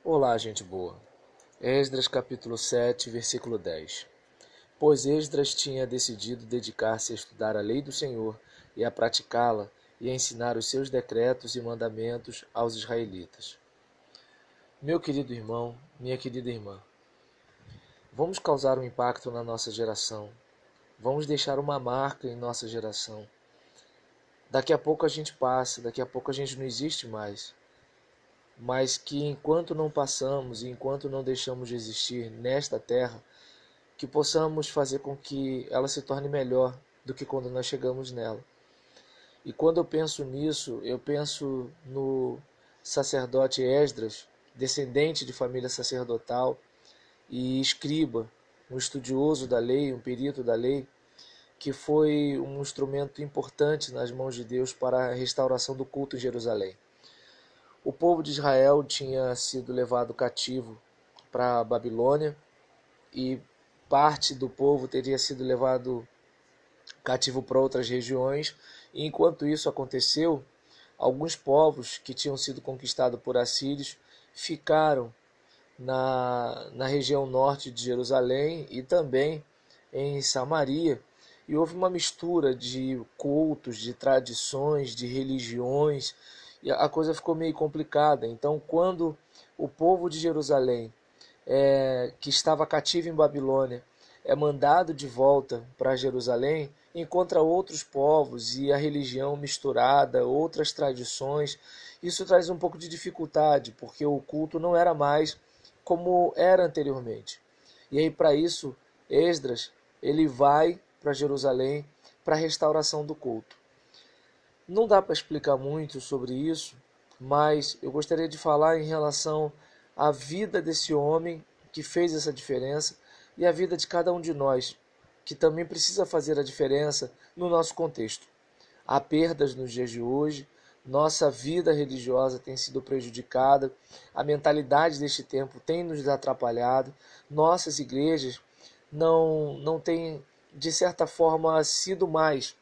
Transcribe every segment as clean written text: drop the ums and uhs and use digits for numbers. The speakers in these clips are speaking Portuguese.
Olá, gente boa. Esdras capítulo 7, versículo 10. Pois Esdras tinha decidido dedicar-se a estudar a lei do Senhor e a praticá-la e a ensinar os seus decretos e mandamentos aos israelitas. Meu querido irmão, minha querida irmã, vamos causar um impacto na nossa geração. Vamos deixar uma marca em nossa geração. Daqui a pouco a gente passa, daqui a pouco a gente não existe mais. Mas que enquanto não passamos e enquanto não deixamos de existir nesta terra, que possamos fazer com que ela se torne melhor do que quando nós chegamos nela. E quando eu penso nisso, eu penso no sacerdote Esdras, descendente de família sacerdotal e escriba, um estudioso da lei, um perito da lei, que foi um instrumento importante nas mãos de Deus para a restauração do culto em Jerusalém. O povo de Israel tinha sido levado cativo para a Babilônia e parte do povo teria sido levado cativo para outras regiões. E enquanto isso aconteceu, alguns povos que tinham sido conquistados por assírios ficaram na região norte de Jerusalém e também em Samaria. E houve uma mistura de cultos, de tradições, de religiões, e a coisa ficou meio complicada. Então, quando o povo de Jerusalém, que estava cativo em Babilônia, é mandado de volta para Jerusalém, encontra outros povos e a religião misturada, outras tradições. Isso traz um pouco de dificuldade, porque o culto não era mais como era anteriormente. E aí, para isso, Esdras ele vai para Jerusalém para a restauração do culto. Não dá para explicar muito sobre isso, mas eu gostaria de falar em relação à vida desse homem que fez essa diferença e a vida de cada um de nós, que também precisa fazer a diferença no nosso contexto. Há perdas nos dias de hoje, nossa vida religiosa tem sido prejudicada, a mentalidade deste tempo tem nos atrapalhado, nossas igrejas não têm, de certa forma, sido mais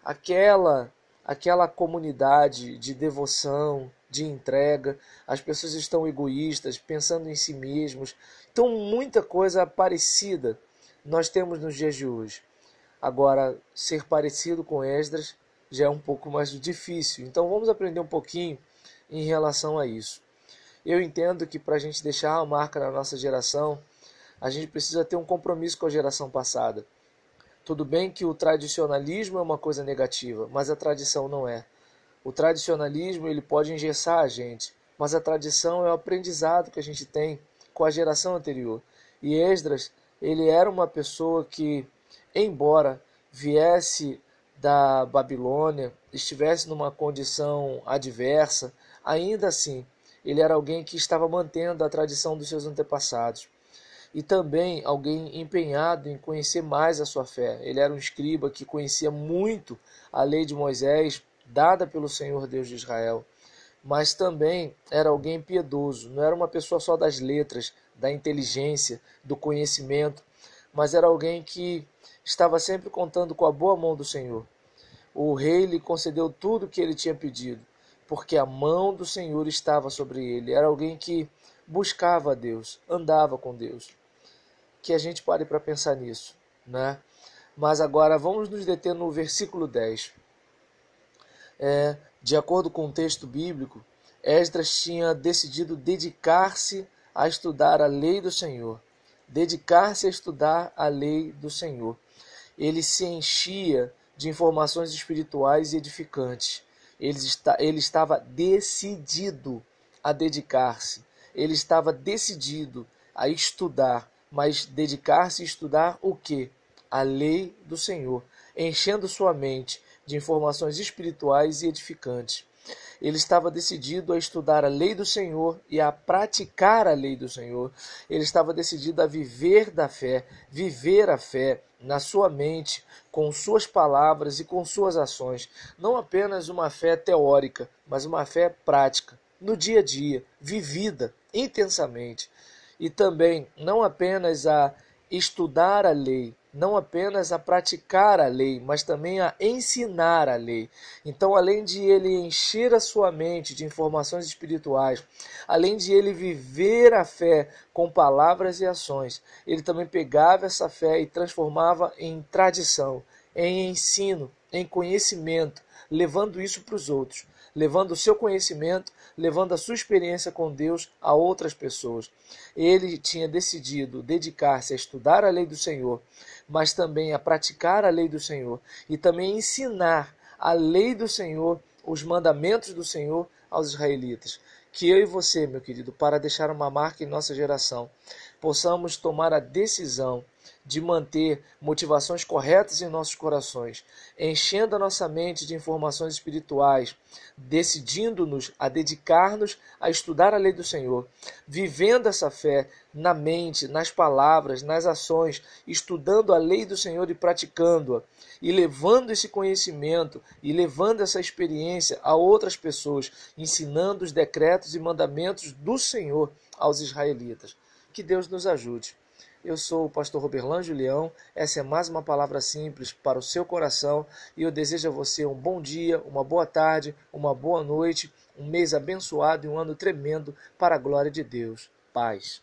aquela comunidade de devoção, de entrega. As pessoas estão egoístas, pensando em si mesmos. Então, muita coisa parecida nós temos nos dias de hoje. Agora, ser parecido com Esdras já é um pouco mais difícil. Então, vamos aprender um pouquinho em relação a isso. Eu entendo que para a gente deixar uma marca na nossa geração, a gente precisa ter um compromisso com a geração passada. Tudo bem que o tradicionalismo é uma coisa negativa, mas a tradição não é. O tradicionalismo ele pode engessar a gente, mas a tradição é o aprendizado que a gente tem com a geração anterior. E Esdras, ele era uma pessoa que, embora viesse da Babilônia, estivesse numa condição adversa, ainda assim, ele era alguém que estava mantendo a tradição dos seus antepassados. E também alguém empenhado em conhecer mais a sua fé. Ele era um escriba que conhecia muito a lei de Moisés, dada pelo Senhor Deus de Israel. Mas também era alguém piedoso, não era uma pessoa só das letras, da inteligência, do conhecimento, mas era alguém que estava sempre contando com a boa mão do Senhor. O rei lhe concedeu tudo o que ele tinha pedido, porque a mão do Senhor estava sobre ele. Era alguém que buscava a Deus, andava com Deus. Que a gente pare para pensar nisso, né? Mas agora vamos nos deter no versículo 10. De acordo com o texto bíblico, Esdras tinha decidido dedicar-se a estudar a lei do Senhor. Dedicar-se a estudar a lei do Senhor. Ele se enchia de informações espirituais e edificantes. Ele estava decidido a dedicar-se. Ele estava decidido a estudar, mas dedicar-se a estudar o quê? A lei do Senhor, enchendo sua mente de informações espirituais e edificantes. Ele estava decidido a estudar a lei do Senhor e a praticar a lei do Senhor. Ele estava decidido a viver da fé, viver a fé na sua mente, com suas palavras e com suas ações. Não apenas uma fé teórica, mas uma fé prática, no dia a dia, vivida intensamente. E também não apenas a estudar a lei, não apenas a praticar a lei, mas também a ensinar a lei. Então, além de ele encher a sua mente de informações espirituais, além de ele viver a fé com palavras e ações, ele também pegava essa fé e transformava em tradição, em ensino, em conhecimento, levando isso para os outros, levando o seu conhecimento, levando a sua experiência com Deus a outras pessoas. Ele tinha decidido dedicar-se a estudar a lei do Senhor, mas também a praticar a lei do Senhor e também ensinar a lei do Senhor, os mandamentos do Senhor aos israelitas. Que eu e você, meu querido, para deixar uma marca em nossa geração, possamos tomar a decisão de manter motivações corretas em nossos corações, enchendo a nossa mente de informações espirituais, decidindo-nos a dedicar-nos a estudar a lei do Senhor, vivendo essa fé na mente, nas palavras, nas ações, estudando a lei do Senhor e praticando-a, e levando esse conhecimento e levando essa experiência a outras pessoas, ensinando os decretos e mandamentos do Senhor aos israelitas. Que Deus nos ajude. Eu sou o pastor Roberlan Julião, essa é mais uma palavra simples para o seu coração e eu desejo a você um bom dia, uma boa tarde, uma boa noite, um mês abençoado e um ano tremendo para a glória de Deus. Paz.